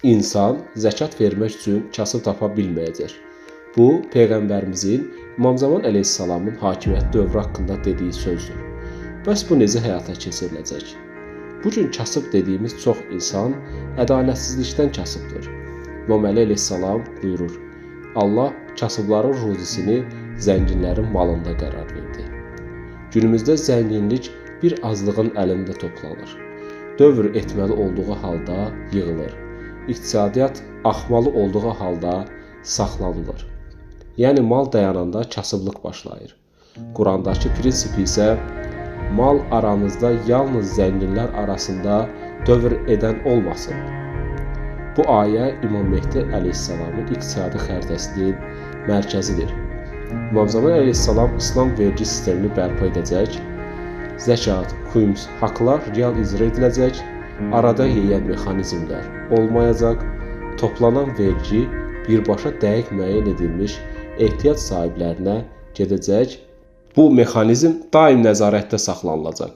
İnsan zəkat vermək üçün kasıb tapa bilməyəcək. Bu, Peyğəmbərimizin İmam Zaman əleyhissalamın hakimiyyət dövrü haqqında dediyi sözdür. Bəs bu necə həyata keçiriləcək? Bugün kasıb dediyimiz çox insan ədalətsizlikdən kasıbdır. İmam Əli əleyhissalam buyurur, Allah kasıbların ruzisini zənginlərin malında qərar verdi. Günümüzdə zənginlik bir azlığın əlində toplanır. Dövr etməli olduğu halda yığılır. İqtisadiyyat axmalı olduğu halda saxlanılır. Yəni mal dayananda kasıblıq başlayır. Qurandakı prinsip isə mal aranızda yalnız zənginlər arasında dövr edən olmasın. Bu ayə İmam Mehdi əleyhissalamın iqtisadi xəritəsinin mərkəzidir. İmam Zaman əleyhissalam İslam vergi sistemini bərpa edəcək, zəkat, xüms, haqlar real icra ediləcək, arada yeyən mexanizmlər olmayacaq, toplanan vergi birbaşa dəqiq müəyyən edilmiş ehtiyac sahiblərinə gedəcək. Bu mexanizm daim nəzarətdə saxlanılacaq.